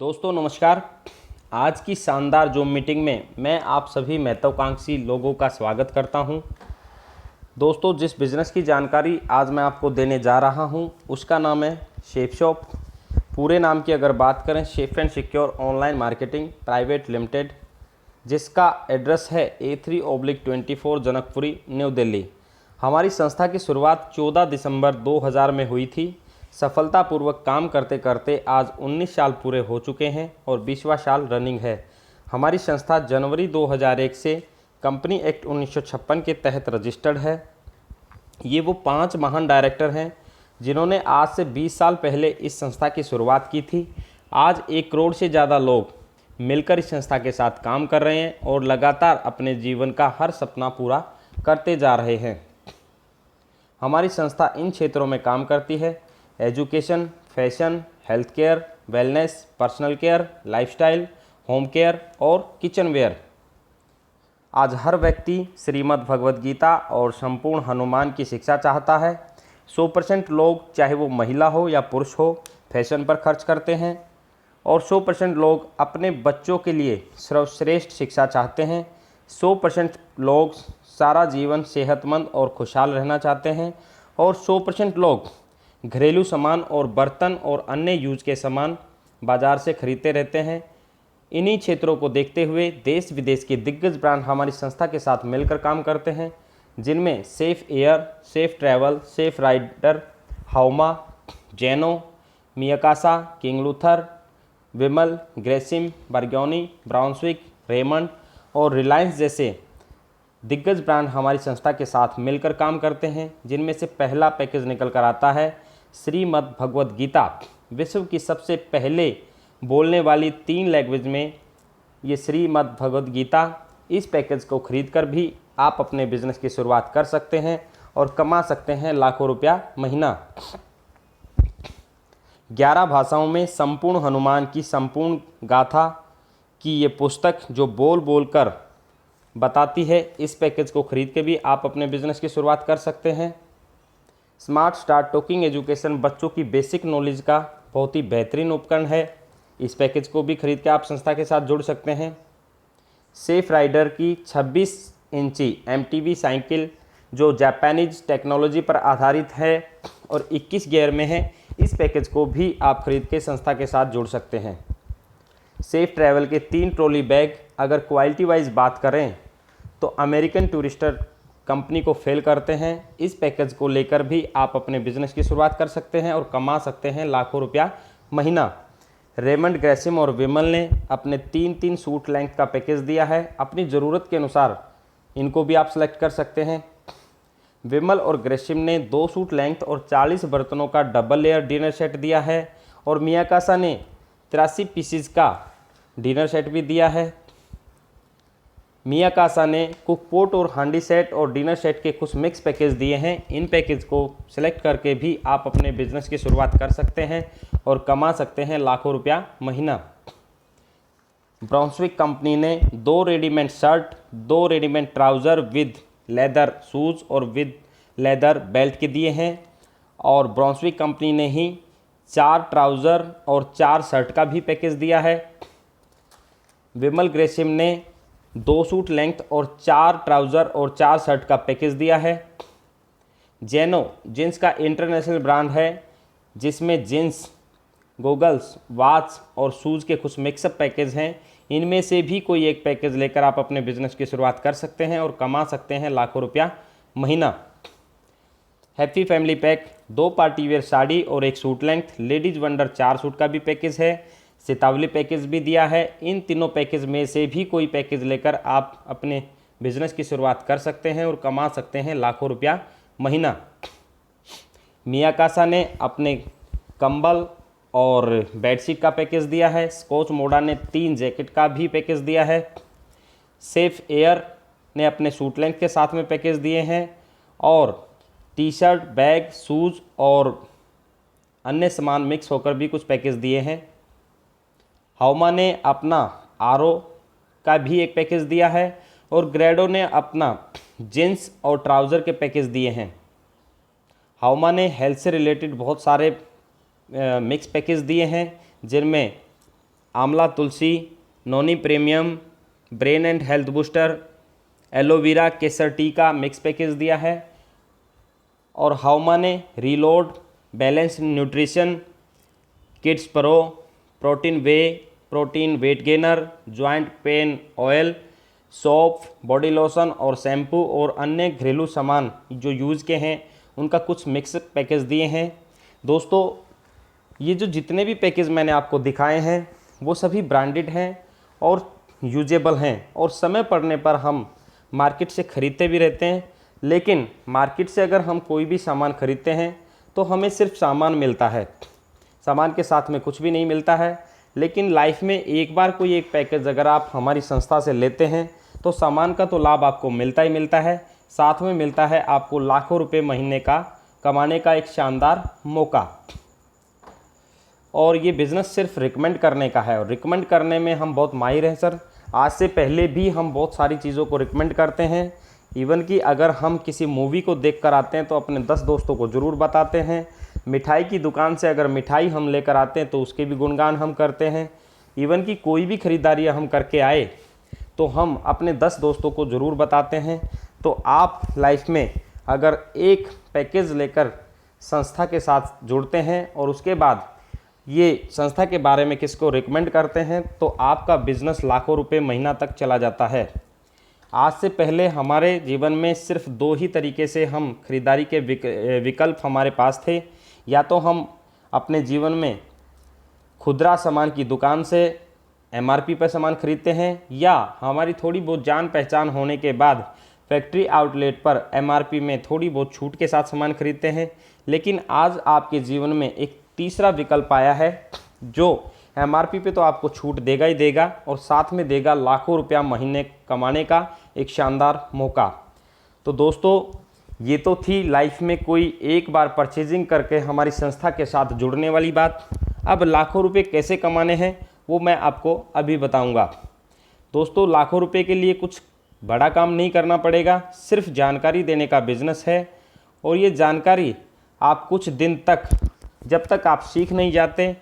दोस्तों नमस्कार। आज की शानदार जूम मीटिंग में मैं आप सभी महत्वाकांक्षी लोगों का स्वागत करता हूं। दोस्तों, जिस बिज़नेस की जानकारी आज मैं आपको देने जा रहा हूं उसका नाम है शेफ शॉप। पूरे नाम की अगर बात करें, chef and secure online marketing private limited, जिसका एड्रेस है A3/24 जनकपुरी न्यू दिल्ली। हमारी संस्था की शुरुआत 14 दिसंबर 2000 में हुई थी। सफलतापूर्वक काम करते करते आज 19 साल पूरे हो चुके हैं और 20वां साल रनिंग है। हमारी संस्था जनवरी 2001 से कंपनी एक्ट 1956 के तहत रजिस्टर्ड है। ये वो 5 महान डायरेक्टर हैं जिन्होंने आज से 20 साल पहले इस संस्था की शुरुआत की थी। आज 1 करोड़ से ज़्यादा लोग मिलकर इस संस्था के साथ काम कर रहे हैं और लगातार अपने जीवन का हर सपना पूरा करते जा रहे हैं। हमारी संस्था इन क्षेत्रों में काम करती है: education, fashion, health care, wellness, personal care, lifestyle, home care और किचन वेयर। आज हर व्यक्ति श्रीमद् भगवद गीता और संपूर्ण हनुमान की शिक्षा चाहता है। 100% लोग, चाहे वो महिला हो या पुरुष हो, फैशन पर खर्च करते हैं और 100% लोग अपने बच्चों के लिए सर्वश्रेष्ठ शिक्षा चाहते हैं। 100% लोग सारा जीवन सेहतमंद और खुशहाल रहना चाहते हैं और 100% लोग घरेलू सामान और बर्तन और अन्य यूज के सामान बाज़ार से खरीदते रहते हैं। इन्हीं क्षेत्रों को देखते हुए देश विदेश के दिग्गज ब्रांड हमारी संस्था के साथ मिलकर काम करते हैं, जिनमें safe air, safe travel, safe rider, हाउमा, जेनो, मियाकासा, किंग लूथर, विमल, ग्रेसिम, बर्गोनी, ब्राउन्सविक, रेमंड और रिलायंस जैसे दिग्गज ब्रांड हमारी संस्था के साथ मिलकर काम करते हैं, जिनमें से पहला पैकेज निकल कर आता है श्रीमद् भगवद गीता। विश्व की सबसे पहले बोलने वाली 3 लैंग्वेज में ये श्रीमद् भगवद गीता। इस पैकेज को खरीद कर भी आप अपने बिजनेस की शुरुआत कर सकते हैं और कमा सकते हैं लाखों रुपया महीना। 11 भाषाओं में संपूर्ण हनुमान की संपूर्ण गाथा की ये पुस्तक जो बोल बोल कर बताती है, इस पैकेज को खरीद के भी आप अपने बिजनेस की शुरुआत कर सकते हैं। स्मार्ट स्टार्ट टॉकिंग एजुकेशन बच्चों की बेसिक नॉलेज का बहुत ही बेहतरीन उपकरण है। इस पैकेज को भी खरीद के आप संस्था के साथ जुड़ सकते हैं। सेफ राइडर की 26 इंची MTV साइकिल जो जापानीज टेक्नोलॉजी पर आधारित है और 21 गियर में है, इस पैकेज को भी आप खरीद के संस्था के साथ जुड़ सकते हैं। सेफ ट्रैवल के 3 ट्रॉली बैग, अगर क्वालिटी वाइज बात करें तो अमेरिकन टूरिस्टर कंपनी को फेल करते हैं। इस पैकेज को लेकर भी आप अपने बिजनेस की शुरुआत कर सकते हैं और कमा सकते हैं लाखों रुपया महीना। रेमंड, ग्रेसिम और विमल ने अपने 3-3 सूट लेंथ का पैकेज दिया है। अपनी ज़रूरत के अनुसार इनको भी आप सेलेक्ट कर सकते हैं। विमल और ग्रेसिम ने 2 सूट लेंथ और 40 बर्तनों का डबल लेयर डिनर सेट दिया है और मियाकासा ने 83 पीसीज का डिनर सेट भी दिया है। मियाकासा ने कुकपोट और हांडी सेट और डिनर सेट के कुछ मिक्स पैकेज दिए हैं। इन पैकेज को सिलेक्ट करके भी आप अपने बिजनेस की शुरुआत कर सकते हैं और कमा सकते हैं लाखों रुपया महीना। ब्राउन्सविक कंपनी ने 2 readymade shirt, 2 readymade trouser with leather shoes और विद लेदर बेल्ट के दिए हैं और ब्राउन्सविक कंपनी ने ही 4 ट्राउज़र और 4 शर्ट का भी पैकेज दिया है। विमल ग्रेसिम ने 2 सूट लेंथ और 4 ट्राउज़र और 4 शर्ट का पैकेज दिया है। जेनो जींस का इंटरनेशनल ब्रांड है, जिसमें जींस, गॉगल्स, वॉच और शूज़ के कुछ मिक्सअप पैकेज हैं। इनमें से भी कोई एक पैकेज लेकर आप अपने बिजनेस की शुरुआत कर सकते हैं और कमा सकते हैं लाखों रुपया महीना। Happy family pack 2 party wear sari और 1 suit length, ladies wonder 4 suit का भी पैकेज है, सितावली पैकेज भी दिया है। इन तीनों पैकेज में से भी कोई पैकेज लेकर आप अपने बिजनेस की शुरुआत कर सकते हैं और कमा सकते हैं लाखों रुपया महीना। मियाकासा ने अपने कंबल और बेडशीट का पैकेज दिया है। स्कॉच मोडा ने 3 जैकेट का भी पैकेज दिया है। सेफ एयर ने अपने सूट लेंथ के साथ में पैकेज दिए हैं और टी-शर्ट, बैग, शूज़ और अन्य सामान मिक्स होकर भी कुछ पैकेज दिए हैं। हाउमा ने अपना RO का भी एक पैकेज दिया है और ग्रेडो ने अपना जींस और ट्राउज़र के पैकेज दिए हैं। हाउमा ने हेल्थ से रिलेटेड बहुत सारे मिक्स पैकेज दिए हैं, जिनमें आंवला तुलसी, noni premium, brain and health booster, aloe vera केसर टी का मिक्स पैकेज दिया है। और हाउमा ने reload, balance nutrition, kids pro, protein weight gainer, joint pain oil, soap, body lotion और शैम्पू और अन्य घरेलू सामान जो यूज़ के हैं उनका कुछ मिक्स पैकेज दिए हैं। दोस्तों, ये जो जितने भी पैकेज मैंने आपको दिखाए हैं वो सभी ब्रांडेड हैं और यूजेबल हैं और समय पड़ने पर हम मार्केट से ख़रीदते भी रहते हैं। लेकिन मार्केट से अगर हम कोई भी सामान ख़रीदते हैं तो हमें सिर्फ सामान मिलता है, सामान के साथ में कुछ भी नहीं मिलता है। लेकिन लाइफ में एक बार कोई एक पैकेज अगर आप हमारी संस्था से लेते हैं तो सामान का तो लाभ आपको मिलता ही मिलता है, साथ में मिलता है आपको लाखों रुपए महीने का कमाने का एक शानदार मौका। और ये बिज़नेस सिर्फ रिकमेंड करने का है और रिकमेंड करने में हम बहुत माहिर हैं सर। आज से पहले भी हम बहुत सारी चीज़ों को रिकमेंड करते हैं। इवन कि अगर हम किसी मूवी को देख कर आते हैं तो अपने 10 दोस्तों को ज़रूर बताते हैं। मिठाई की दुकान से अगर मिठाई हम लेकर आते हैं तो उसके भी गुणगान हम करते हैं। इवन कि कोई भी ख़रीदारी हम करके आए तो हम अपने 10 दोस्तों को ज़रूर बताते हैं। तो आप लाइफ में अगर एक पैकेज लेकर संस्था के साथ जुड़ते हैं और उसके बाद ये संस्था के बारे में किसको रिकमेंड करते हैं तो आपका बिज़नेस लाखों रुपए महीना तक चला जाता है। आज से पहले हमारे जीवन में सिर्फ 2 ही तरीके से हम खरीदारी के विकल्प हमारे पास थे। या तो हम अपने जीवन में खुदरा सामान की दुकान से एमआरपी पर सामान खरीदते हैं या हमारी थोड़ी बहुत जान पहचान होने के बाद फैक्ट्री आउटलेट पर एमआरपी में थोड़ी बहुत छूट के साथ सामान खरीदते हैं। लेकिन आज आपके जीवन में एक तीसरा विकल्प आया है जो एमआरपी पे तो आपको छूट देगा ही देगा और साथ में देगा लाखों रुपया महीने कमाने का एक शानदार मौका। तो दोस्तों, ये तो थी लाइफ में कोई एक बार परचेजिंग करके हमारी संस्था के साथ जुड़ने वाली बात। अब लाखों रुपए कैसे कमाने हैं वो मैं आपको अभी बताऊंगा। दोस्तों, लाखों रुपए के लिए कुछ बड़ा काम नहीं करना पड़ेगा, सिर्फ जानकारी देने का बिजनेस है। और ये जानकारी आप कुछ दिन तक, जब तक आप सीख नहीं जाते,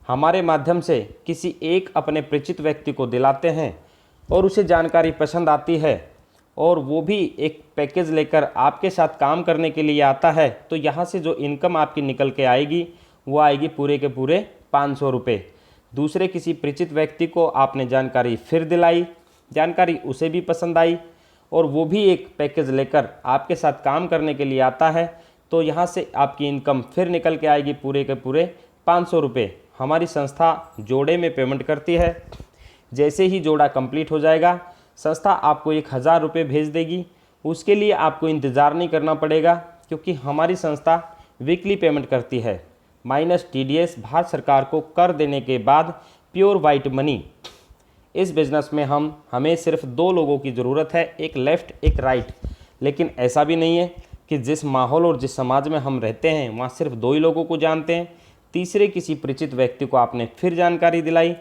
हमारे माध्यम से किसी एक अपने परिचित व्यक्ति को दिलाते हैं और उसे जानकारी पसंद आती है और वो भी एक पैकेज लेकर आपके साथ काम करने के लिए आता है, तो यहाँ से जो इनकम आपकी निकल के आएगी वो आएगी पूरे के पूरे 500 रुपये। दूसरे किसी परिचित व्यक्ति को आपने जानकारी फिर दिलाई, जानकारी उसे भी पसंद आई और वो भी एक पैकेज लेकर आपके साथ काम करने के लिए आता है, तो यहाँ से आपकी इनकम फिर निकल के आएगी पूरे के पूरे 500 रुपये। हमारी संस्था जोड़े में पेमेंट करती है। जैसे ही जोड़ा कंप्लीट हो जाएगा संस्था आपको 1000 रुपये भेज देगी। उसके लिए आपको इंतज़ार नहीं करना पड़ेगा क्योंकि हमारी संस्था वीकली पेमेंट करती है माइनस टीडीएस भारत सरकार को कर देने के बाद प्योर वाइट मनी। इस बिज़नेस में हमें सिर्फ 2 लोगों की ज़रूरत है, एक लेफ़्ट एक राइट। लेकिन ऐसा भी नहीं है कि जिस माहौल और जिस समाज में हम रहते हैं वहाँ सिर्फ 2 ही लोगों को जानते हैं। तीसरे किसी परिचित व्यक्ति को आपने फिर जानकारी दिलाई,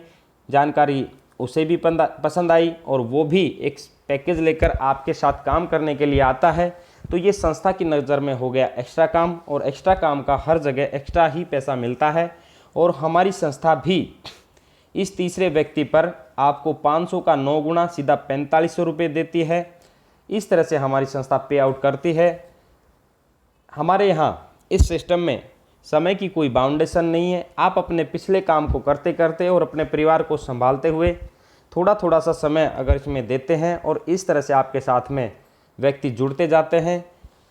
जानकारी उसे भी पसंद आई और वो भी एक पैकेज लेकर आपके साथ काम करने के लिए आता है, तो ये संस्था की नज़र में हो गया एक्स्ट्रा काम। और एक्स्ट्रा काम का हर जगह एक्स्ट्रा ही पैसा मिलता है। और हमारी संस्था भी इस तीसरे व्यक्ति पर आपको 500 का 9 गुना सीधा 4500 रुपये देती है। इस तरह से हमारी संस्था पे आउट करती है। हमारे यहाँ इस सिस्टम में समय की कोई बाउंडेशन नहीं है। आप अपने पिछले काम को करते करते और अपने परिवार को संभालते हुए थोड़ा थोड़ा सा समय अगर इसमें देते हैं और इस तरह से आपके साथ में व्यक्ति जुड़ते जाते हैं,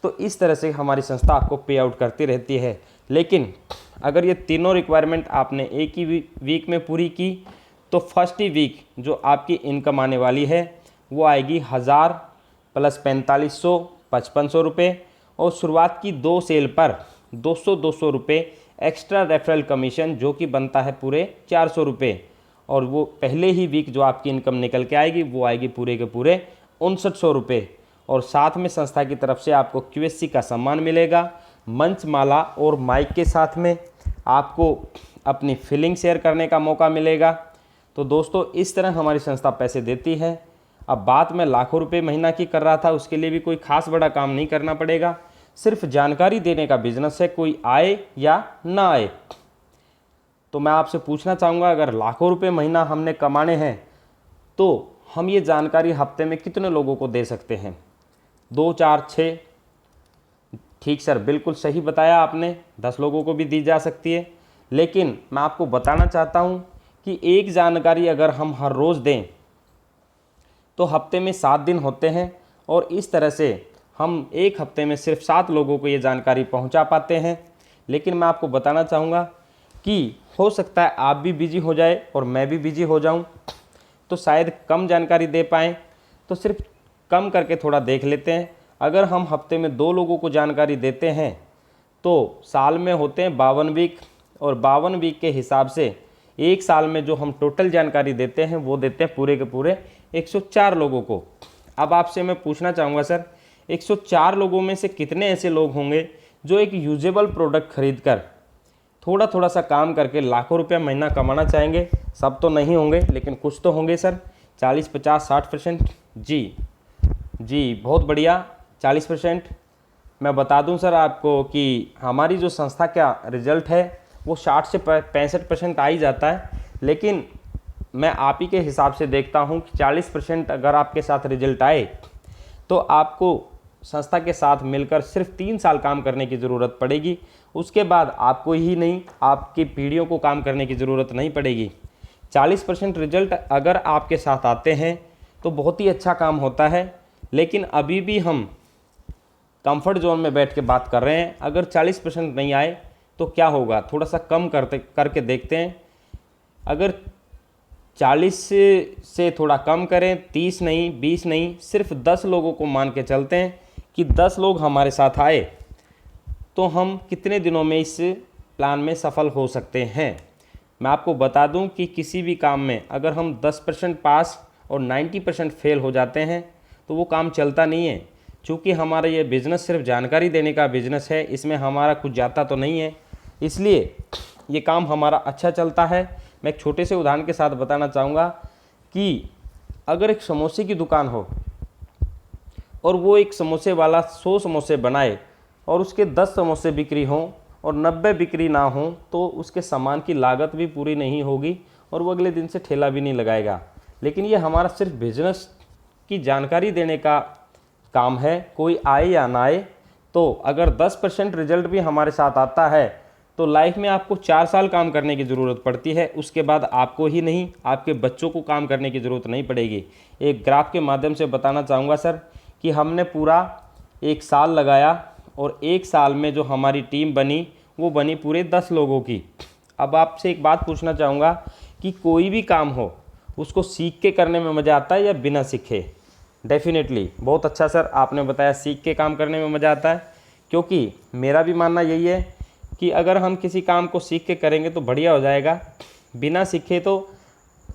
तो इस तरह से हमारी संस्था आपको पे आउट करती रहती है। लेकिन अगर ये तीनों रिक्वायरमेंट आपने एक ही वीक में पूरी की तो फर्स्ट ही वीक जो आपकी इनकम आने वाली है वो आएगी 1000 प्लस 4500 5500 रुपये। और शुरुआत की 2 सेल पर 200 रुपये एक्स्ट्रा रेफरल कमीशन जो कि बनता है पूरे 400 रुपये। और वो पहले ही वीक जो आपकी इनकम निकल के आएगी वो आएगी पूरे के पूरे 5900 रुपये। और साथ में संस्था की तरफ से आपको QSC का सम्मान मिलेगा, मंच माला और माइक के साथ में आपको अपनी फीलिंग शेयर करने का मौका मिलेगा। तो दोस्तों, इस तरह हमारी संस्था पैसे देती है। अब बात मैं लाखों रुपए महीना की कर रहा था, उसके लिए भी कोई खास बड़ा काम नहीं करना पड़ेगा, सिर्फ जानकारी देने का बिजनेस है, कोई आए या ना आए। तो मैं आपसे पूछना चाहूँगा, अगर लाखों रुपए महीना हमने कमाने हैं तो हम ये जानकारी हफ्ते में कितने लोगों को दे सकते हैं? 2, 4, 6? ठीक सर, बिल्कुल सही बताया आपने, 10 लोगों को भी दी जा सकती है। लेकिन मैं आपको बताना चाहता हूँ कि एक जानकारी अगर हम हर रोज़ दें तो हफ्ते में 7 दिन होते हैं, और इस तरह से हम एक हफ्ते में सिर्फ 7 लोगों को ये जानकारी पहुंचा पाते हैं। लेकिन मैं आपको बताना चाहूँगा कि हो सकता है आप भी बिजी हो जाए और मैं भी बिजी हो जाऊं, तो शायद कम जानकारी दे पाएँ। तो सिर्फ कम करके थोड़ा देख लेते हैं। अगर हम हफ्ते में 2 लोगों को जानकारी देते हैं तो साल में होते हैं 52 वीक, और 52 वीक के हिसाब से एक साल में जो हम टोटल जानकारी देते हैं वो देते हैं पूरे के पूरे 104 लोगों को। अब आपसे मैं पूछना चाहूँगा सर, 104 लोगों में से कितने ऐसे लोग होंगे जो एक यूजेबल प्रोडक्ट खरीद कर थोड़ा थोड़ा सा काम करके लाखों रुपया महीना कमाना चाहेंगे? सब तो नहीं होंगे, लेकिन कुछ तो होंगे सर। 40, 50, 60%? जी बहुत बढ़िया, 40%। मैं बता दूं सर आपको कि हमारी जो संस्था का रिजल्ट है वो 60 से 65% आ ही जाता है, लेकिन मैं आप ही के हिसाब से देखता हूं कि 40% अगर आपके साथ रिजल्ट आए तो आपको संस्था के साथ मिलकर सिर्फ 3 साल काम करने की ज़रूरत पड़ेगी। उसके बाद आपको ही नहीं, आपकी पीढ़ियों को काम करने की ज़रूरत नहीं पड़ेगी। 40% रिजल्ट अगर आपके साथ आते हैं तो बहुत ही अच्छा काम होता है। लेकिन अभी भी हम कंफर्ट जोन में बैठ के बात कर रहे हैं। अगर 40% नहीं आए तो क्या होगा, थोड़ा सा कम करके देखते हैं। अगर 40 से थोड़ा कम करें, 30 नहीं, 20 नहीं, सिर्फ 10 लोगों को मान के चलते हैं कि 10 लोग हमारे साथ आए तो हम कितने दिनों में इस प्लान में सफल हो सकते हैं। मैं आपको बता दूं कि किसी भी काम में अगर हम 10% पास और 90% फेल हो जाते हैं तो वो काम चलता नहीं है। चूँकि हमारा ये बिज़नेस सिर्फ जानकारी देने का बिज़नेस है, इसमें हमारा कुछ जाता तो नहीं है, इसलिए ये काम हमारा अच्छा चलता है। मैं एक छोटे से उदाहरण के साथ बताना चाहूँगा कि अगर एक समोसे की दुकान हो और वो एक समोसे वाला 100 समोसे बनाए और उसके 10 समोसे बिक्री हों और 90 बिक्री ना हो, तो उसके सामान की लागत भी पूरी नहीं होगी और वो अगले दिन से ठेला भी नहीं लगाएगा। लेकिन ये हमारा सिर्फ बिजनेस की जानकारी देने का काम है, कोई आए या ना आए। तो अगर 10% रिजल्ट भी हमारे साथ आता है तो लाइफ में आपको 4 साल काम करने की ज़रूरत पड़ती है। उसके बाद आपको ही नहीं, आपके बच्चों को काम करने की ज़रूरत नहीं पड़ेगी। एक ग्राफ के माध्यम से बताना चाहूँगा सर कि हमने पूरा 1 साल लगाया और 1 साल में जो हमारी टीम बनी वो बनी पूरे 10 लोगों की। अब आपसे एक बात पूछना चाहूँगा कि कोई भी काम हो उसको सीख के करने में मज़ा आता है या बिना सीखे? डेफिनेटली बहुत अच्छा सर, आपने बताया सीख के काम करने में मज़ा आता है, क्योंकि मेरा भी मानना यही है कि अगर हम किसी काम को सीख के करेंगे तो बढ़िया हो जाएगा। बिना सीखे तो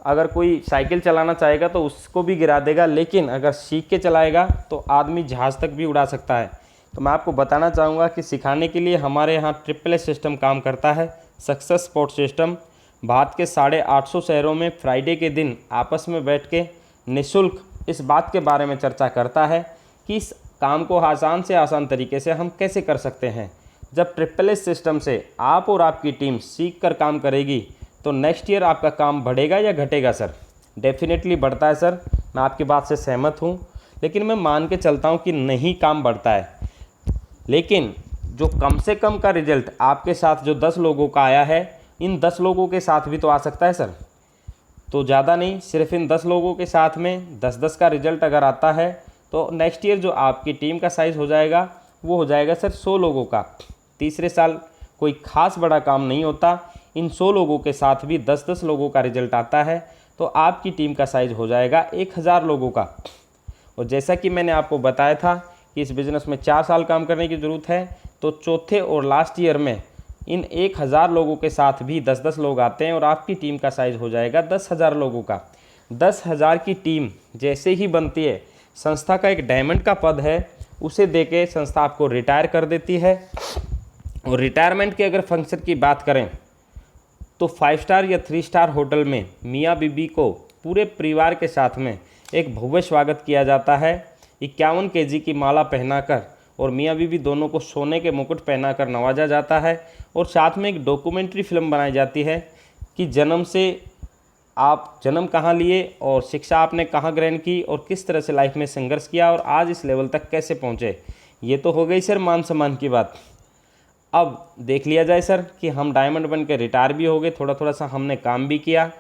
अगर कोई साइकिल चलाना चाहेगा तो उसको भी गिरा देगा, लेकिन अगर सीख के चलाएगा तो आदमी जहाज़ तक भी उड़ा सकता है। तो मैं आपको बताना चाहूँगा कि सिखाने के लिए हमारे यहाँ SSS सिस्टम काम करता है, सक्सेस सपोर्ट सिस्टम। भारत के 850 शहरों में फ्राइडे के दिन आपस में बैठ के निःशुल्क इस बात के बारे में चर्चा करता है कि इस काम को आसान से आसान तरीके से हम कैसे कर सकते हैं। जब SSS सिस्टम से आप और आपकी टीम सीख कर काम करेगी तो नेक्स्ट ईयर आपका काम बढ़ेगा या घटेगा सर? डेफिनेटली बढ़ता है सर, मैं आपकी बात से सहमत हूँ, लेकिन मैं मान के चलता हूँ कि नहीं, काम बढ़ता है। लेकिन जो कम से कम का रिजल्ट आपके साथ जो 10 लोगों का आया है, इन 10 लोगों के साथ भी तो आ सकता है सर। तो ज़्यादा नहीं, सिर्फ इन 10 लोगों के साथ में 10-10 का रिजल्ट अगर आता है तो नेक्स्ट ईयर जो आपकी टीम का साइज़ हो जाएगा वो हो जाएगा सर 100 लोगों का। तीसरे साल कोई ख़ास बड़ा काम नहीं होता, इन 100 लोगों के साथ भी 10-10 लोगों का रिजल्ट आता है तो आपकी टीम का साइज़ हो जाएगा 1000 लोगों का। और जैसा कि मैंने आपको बताया था कि इस बिज़नेस में 4 साल काम करने की ज़रूरत है, तो चौथे और लास्ट ईयर में इन 1000 लोगों के साथ भी 10-10 लोग आते हैं और आपकी टीम का साइज़ हो जाएगा 10,000 लोगों का। 10,000 की टीम जैसे ही बनती है, संस्था का एक डायमंड का पद है, उसे देके संस्था आपको रिटायर कर देती है। और रिटायरमेंट के अगर फंक्शन की बात करें तो 5 स्टार या 3 स्टार होटल में मियाँ बीबी को पूरे परिवार के साथ में एक भव्य स्वागत किया जाता है। 51 kg की माला पहनाकर और मियाँ बीबी दोनों को सोने के मुकुट पहनाकर नवाजा जाता है और साथ में एक डॉक्यूमेंट्री फिल्म बनाई जाती है कि जन्म से आप जन्म कहाँ लिए और शिक्षा आपने कहाँ ग्रहण की और किस तरह से लाइफ में संघर्ष किया और आज इस लेवल तक कैसे पहुँचे। ये तो हो गई सर मान सम्मान की बात। अब देख लिया जाए सर कि हम डायमंड बन के रिटायर भी हो गए, थोड़ा थोड़ा सा हमने काम भी किया,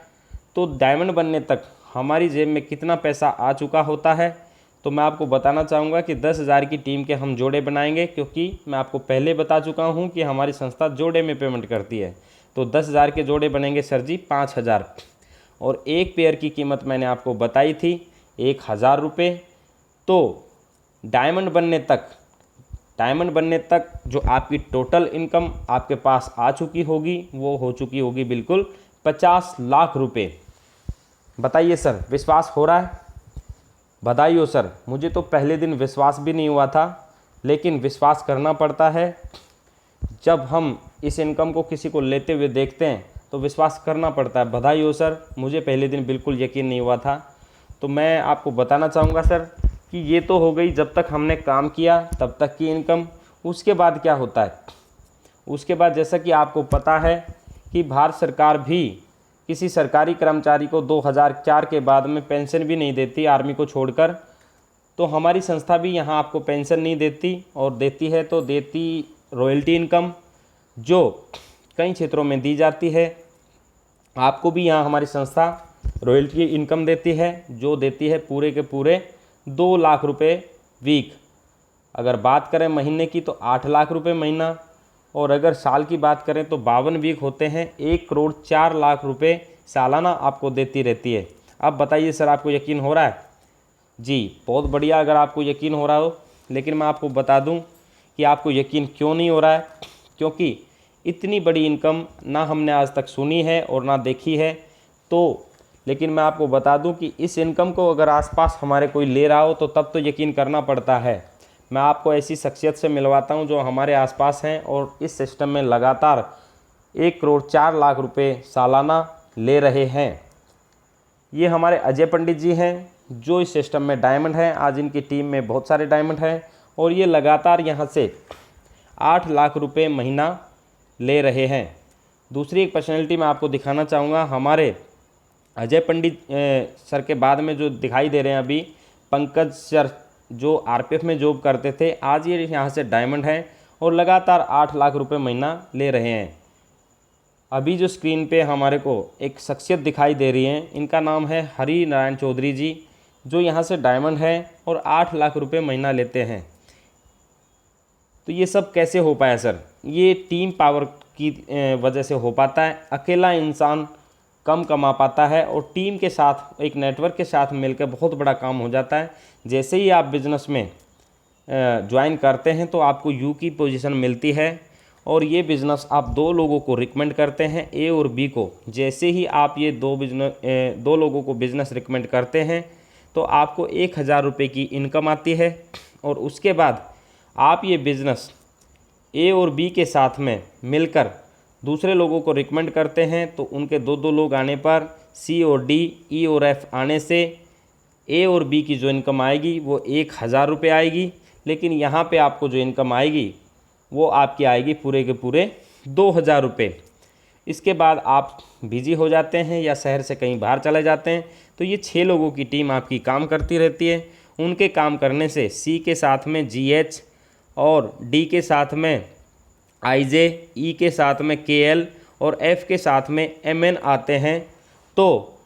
तो डायमंड बनने तक हमारी जेब में कितना पैसा आ चुका होता है। तो मैं आपको बताना चाहूँगा कि 10,000 की टीम के हम जोड़े बनाएंगे, क्योंकि मैं आपको पहले बता चुका हूँ कि हमारी संस्था जोड़े में पेमेंट करती है। तो 10,000 के जोड़े बनेंगे सर जी 5,000, और एक पेयर की कीमत मैंने आपको बताई थी 1,000 रुपये। तो डायमंड बनने तक जो आपकी टोटल इनकम आपके पास आ चुकी होगी वो हो चुकी होगी बिल्कुल 50 लाख रुपए। बताइए सर, विश्वास हो रहा है? बधाई हो सर। मुझे तो पहले दिन विश्वास भी नहीं हुआ था, लेकिन विश्वास करना पड़ता है। जब हम इस इनकम को किसी को लेते हुए देखते हैं तो विश्वास करना पड़ता है। बधाई हो सर, मुझे पहले दिन बिल्कुल यकीन नहीं हुआ था। तो मैं आपको बताना चाहूँगा सर कि ये तो हो गई जब तक हमने काम किया तब तक की इनकम। उसके बाद क्या होता है? उसके बाद जैसा कि आपको पता है कि भारत सरकार भी किसी सरकारी कर्मचारी को 2004 के बाद में पेंशन भी नहीं देती, आर्मी को छोड़कर। तो हमारी संस्था भी यहाँ आपको पेंशन नहीं देती, और देती है तो देती रॉयल्टी इनकम, जो कई क्षेत्रों में दी जाती है। आपको भी यहाँ हमारी संस्था रॉयल्टी इनकम देती है, जो देती है पूरे के पूरे 2 लाख रुपए वीक। अगर बात करें महीने की तो 8 लाख रुपए महीना, और अगर साल की बात करें तो 52 वीक होते हैं, 1 करोड़ 4 लाख रुपए सालाना आपको देती रहती है। अब बताइए सर, आपको यकीन हो रहा है? जी बहुत बढ़िया, अगर आपको यकीन हो रहा हो। लेकिन मैं आपको बता दूं कि आपको यकीन क्यों नहीं हो रहा है, क्योंकि इतनी बड़ी इनकम ना हमने आज तक सुनी है और ना देखी है। तो लेकिन मैं आपको बता दूं कि इस इनकम को अगर आसपास हमारे कोई ले रहा हो तो तब तो यकीन करना पड़ता है। मैं आपको ऐसी शख्सियत से मिलवाता हूं जो हमारे आसपास हैं और इस सिस्टम में लगातार 1 करोड़ 4 लाख रुपए सालाना ले रहे हैं। ये हमारे अजय पंडित जी हैं, जो इस सिस्टम में डायमंड हैं। आज इनकी टीम में बहुत सारे डायमंड हैं और ये लगातार यहाँ से 8 लाख रुपए महीना ले रहे हैं। दूसरी एक पर्सनैलिटी मैं आपको दिखाना चाहूँगा। हमारे अजय पंडित सर के बाद में जो दिखाई दे रहे हैं अभी, पंकज सर, जो आरपीएफ में जॉब करते थे, आज ये यहाँ से डायमंड हैं और लगातार 8 लाख रुपए महीना ले रहे हैं। अभी जो स्क्रीन पे हमारे को एक शख्सियत दिखाई दे रही है, इनका नाम है हरि नारायण चौधरी जी, जो यहाँ से डायमंड है और 8 लाख रुपए महीना लेते हैं। तो ये सब कैसे हो पाया सर? ये टीम पावर की वजह से हो पाता है। अकेला इंसान कम कमा पाता है और टीम के साथ, एक नेटवर्क के साथ मिलकर बहुत बड़ा काम हो जाता है। जैसे ही आप बिज़नेस में ज्वाइन करते हैं तो आपको यू की पोजीशन मिलती है, और ये बिज़नेस आप 2 लोगों को रिकमेंड करते हैं, ए और बी को। जैसे ही आप ये 2 लोगों को बिज़नेस रिकमेंड करते हैं तो आपको 1,000 रुपये की इनकम आती है, और उसके बाद आप ये बिज़नेस ए और बी के साथ में मिलकर दूसरे लोगों को रिकमेंड करते हैं। तो उनके 2 लोग आने पर, सी और डी, ई और एफ आने से ए और बी की जो इनकम आएगी वो 1,000 रुपये आएगी। लेकिन यहाँ पे आपको जो इनकम आएगी वो आपकी आएगी पूरे के पूरे 2,000 रुपये। इसके बाद आप बिजी हो जाते हैं या शहर से कहीं बाहर चले जाते हैं, तो ये 6 लोगों की टीम आपकी काम करती रहती है। उनके काम करने से सी के साथ में GH, और डी के साथ में IJ, ई के साथ में KL और F के साथ में MN आते हैं। तो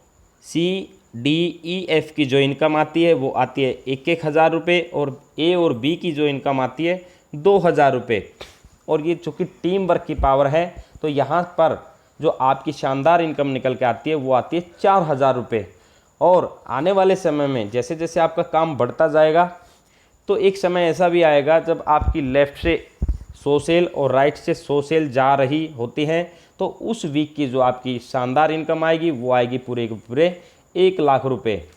CDEF की जो इनकम आती है वो आती है 1,000 रुपये, और A और B की जो इनकम आती है 2,000 रुपये। और ये चूँकि टीम वर्क की पावर है, तो यहाँ पर जो आपकी शानदार इनकम निकल के आती है वो आती है 4,000 रुपये। और आने वाले समय में जैसे जैसे आपका काम बढ़ता जाएगा, तो एक समय ऐसा भी आएगा जब आपकी लेफ़्ट से 100 सेल और राइट से 100 सेल जा रही होती हैं, तो उस वीक की जो आपकी शानदार इनकम आएगी वो आएगी पूरे के पूरे 1 लाख रुपये।